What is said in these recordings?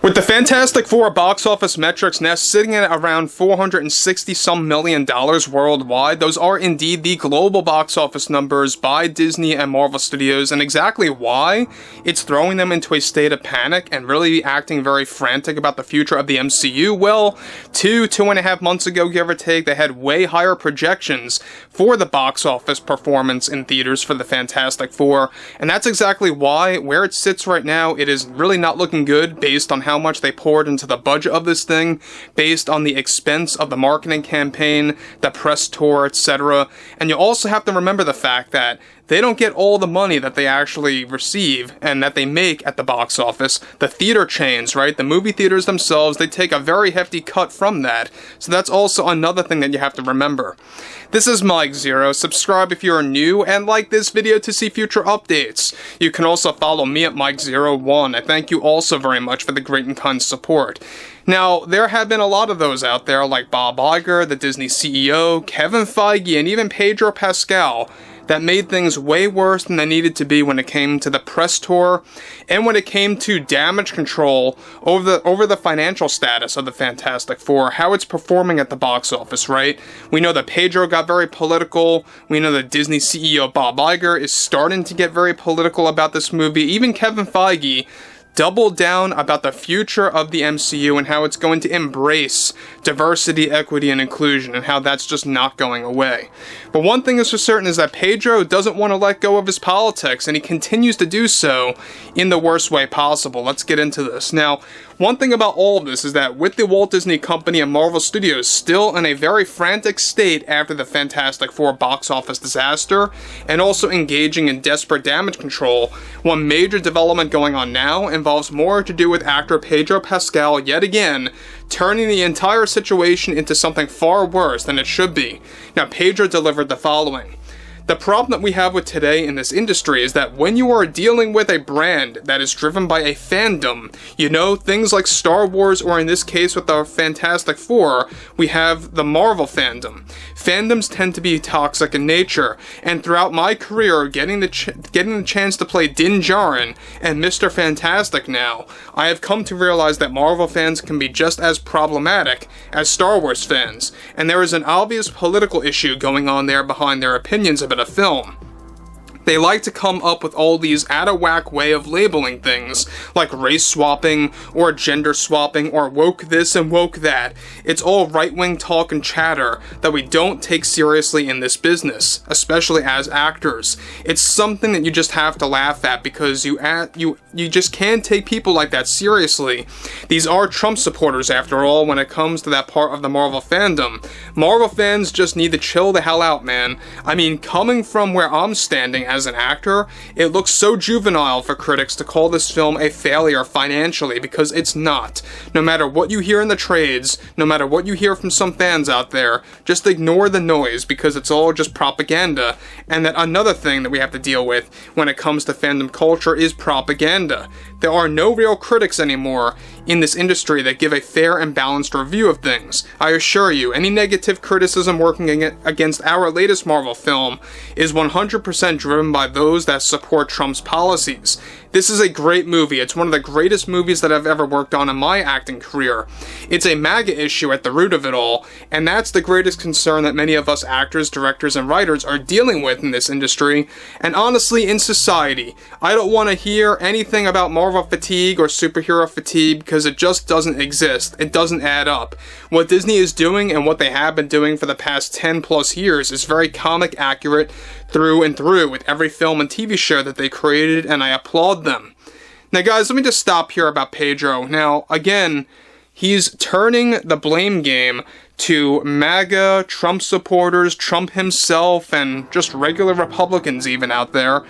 With the Fantastic Four box office metrics now sitting at around $460-some million worldwide, those are indeed the global box office numbers by Disney and Marvel Studios, and exactly why it's throwing them into a state of panic and really acting very frantic about the future of the MCU. Well, 2.5 months ago, give or take, they had way higher projections for the box office performance in theaters for the Fantastic Four, and that's exactly why, where it sits right now, it is really not looking good based on how much they poured into the budget of this thing, based on the expense of the marketing campaign, the press tour, etc. And you also have to remember the fact that they don't get all the money that they actually receive and that they make at the box office. The theater chains, right? The movie theaters themselves, they take a very hefty cut from that. So that's also another thing that you have to remember. This is Mike Zero. Subscribe if you're new and like this video to see future updates. You can also follow me at Mike01. I thank you also very much for the great and kind support. Now, there have been a lot of those out there like Bob Iger, the Disney CEO, Kevin Feige, and even Pedro Pascal that made things way worse than they needed to be when it came to the press tour and when it came to damage control over the financial status of the Fantastic Four, how it's performing at the box office, right? We know that Pedro got very political. We know that Disney CEO Bob Iger is starting to get very political about this movie. Even Kevin Feige doubled down about the future of the MCU and how it's going to embrace diversity, equity, and inclusion, and how that's just not going away. But one thing is for certain is that Pedro doesn't want to let go of his politics, and he continues to do so in the worst way possible. Let's get into this. Now, one thing about all of this is that with the Walt Disney Company and Marvel Studios still in a very frantic state after the Fantastic Four box office disaster, and also engaging in desperate damage control, one major development going on now involves more to do with actor Pedro Pascal yet again turning the entire situation into something far worse than it should be. Now, Pedro delivered the following. The problem that we have with today in this industry is that when you are dealing with a brand that is driven by a fandom, you know, things like Star Wars, or in this case with the Fantastic Four, we have the Marvel fandom. Fandoms tend to be toxic in nature, and throughout my career, getting the chance to play Din Djarin and Mr. Fantastic now, I have come to realize that Marvel fans can be just as problematic as Star Wars fans, and there is an obvious political issue going on there behind their opinions about a film. They like to come up with all these out-of-whack way of labeling things, like race swapping, or gender swapping, or woke this and woke that. It's all right-wing talk and chatter that we don't take seriously in this business, especially as actors. It's something that you just have to laugh at because you just can't take people like that seriously. These are Trump supporters, after all, when it comes to that part of the Marvel fandom. Marvel fans just need to chill the hell out, man. I mean, coming from where I'm standing as an actor, it looks so juvenile for critics to call this film a failure financially, because it's not. No matter what you hear in the trades, no matter what you hear from some fans out there, just ignore the noise because it's all just propaganda. And that another thing that we have to deal with when it comes to fandom culture is propaganda. There are no real critics anymore in this industry that give a fair and balanced review of things. I assure you, any negative criticism working against our latest Marvel film is 100% driven by those that support Trump's policies. This is a great movie. It's one of the greatest movies that I've ever worked on in my acting career. It's a MAGA issue at the root of it all, and that's the greatest concern that many of us actors, directors, and writers are dealing with in this industry, and honestly in society. I don't want to hear anything about Marvel fatigue or superhero fatigue because it just doesn't exist. It doesn't add up. What Disney is doing and what they have been doing for the past 10 plus years is very comic accurate through and through with every film and TV show that they created, and I applaud them. Now guys, let me just stop here about Pedro. Now, again, he's turning the blame game to MAGA, Trump supporters, Trump himself, and just regular Republicans even out there.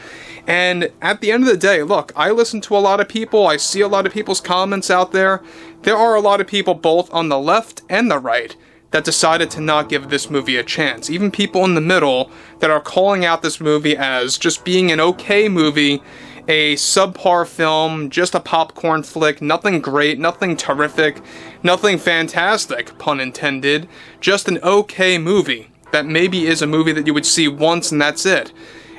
And at the end of the day, look, I listen to a lot of people, I see a lot of people's comments out there. There are a lot of people both on the left and the right that decided to not give this movie a chance. Even people in the middle that are calling out this movie as just being an okay movie, a subpar film, just a popcorn flick, nothing great, nothing terrific, nothing fantastic, pun intended, just an okay movie that maybe is a movie that you would see once and that's it.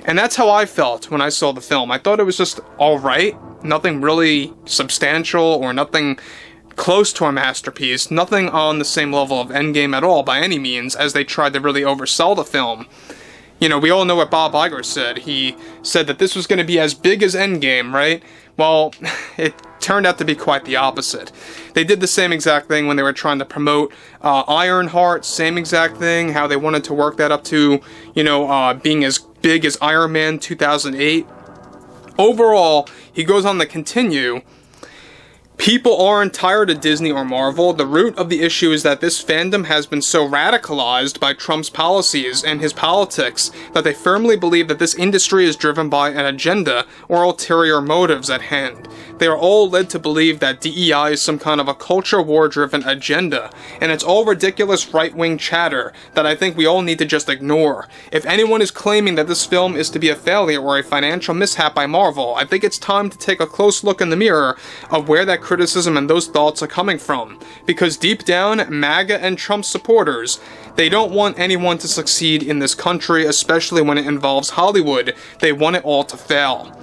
And that's how I felt when I saw the film. I thought it was just alright. Nothing really substantial or nothing close to a masterpiece. Nothing on the same level of Endgame at all by any means, as they tried to really oversell the film. You know, we all know what Bob Iger said. He said that this was going to be as big as Endgame, right? Well, it turned out to be quite the opposite. They did the same exact thing when they were trying to promote Ironheart, same exact thing, how they wanted to work that up to, you know, being as big as Iron Man 2008. Overall, he goes on to continue, people aren't tired of Disney or Marvel. The root of the issue is that this fandom has been so radicalized by Trump's policies and his politics that they firmly believe that this industry is driven by an agenda or ulterior motives at hand. They are all led to believe that DEI is some kind of a culture war-driven agenda, and it's all ridiculous right-wing chatter that I think we all need to just ignore. If anyone is claiming that this film is to be a failure or a financial mishap by Marvel, I think it's time to take a close look in the mirror of where that criticism and those thoughts are coming from. Because deep down, MAGA and Trump supporters, they don't want anyone to succeed in this country, especially when it involves Hollywood. They want it all to fail.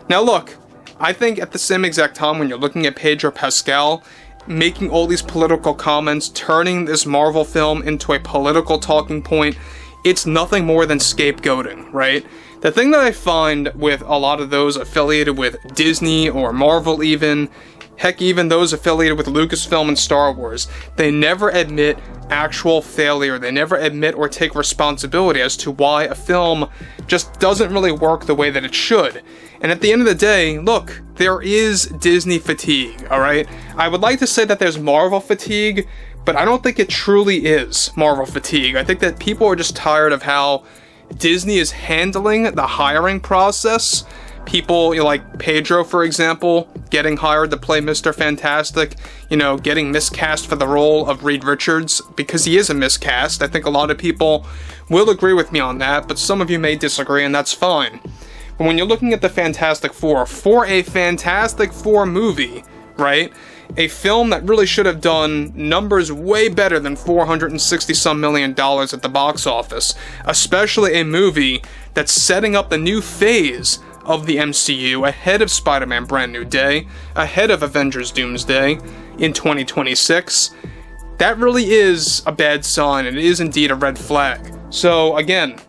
Now look, I think at the same exact time when you're looking at Pedro Pascal, making all these political comments, turning this Marvel film into a political talking point, it's nothing more than scapegoating, right? The thing that I find with a lot of those affiliated with Disney or Marvel even, heck, even those affiliated with Lucasfilm and Star Wars, they never admit actual failure. They never admit or take responsibility as to why a film just doesn't really work the way that it should. And at the end of the day, look, there is Disney fatigue, alright? I would like to say that there's Marvel fatigue, but I don't think it truly is Marvel fatigue. I think that people are just tired of how Disney is handling the hiring process. People, you know, like Pedro, for example, getting hired to play Mr. Fantastic, you know, getting miscast for the role of Reed Richards, because he is a miscast. I think a lot of people will agree with me on that, but some of you may disagree, and that's fine. But when you're looking at the Fantastic Four, for a Fantastic Four movie, right, a film that really should have done numbers way better than $460-some million at the box office, especially a movie that's setting up the new phase of the MCU ahead of Spider-Man Brand New Day, ahead of Avengers Doomsday in 2026, that really is a bad sign, and it is indeed a red flag. So again,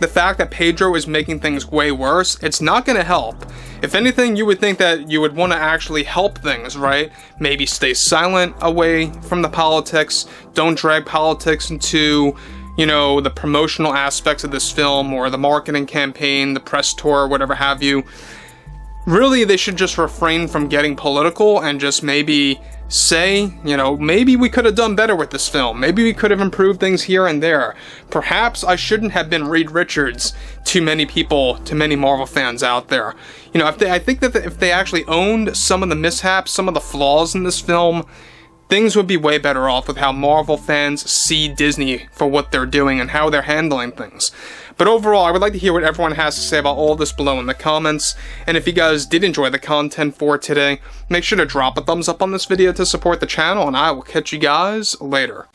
the fact that Pedro is making things way worse, it's not going to help. If anything, you would think that you would want to actually help things, right? Maybe stay silent away from the politics, don't drag politics into, you know, the promotional aspects of this film or the marketing campaign, the press tour, whatever have you. Really, they should just refrain from getting political and just maybe say, you know, maybe we could have done better with this film. Maybe we could have improved things here and there. Perhaps I shouldn't have been Reed Richards to many people, to many Marvel fans out there. You know, I think that if they actually owned some of the mishaps, some of the flaws in this film, things would be way better off with how Marvel fans see Disney for what they're doing and how they're handling things. But overall, I would like to hear what everyone has to say about all this below in the comments. And if you guys did enjoy the content for today, make sure to drop a thumbs up on this video to support the channel, and I will catch you guys later.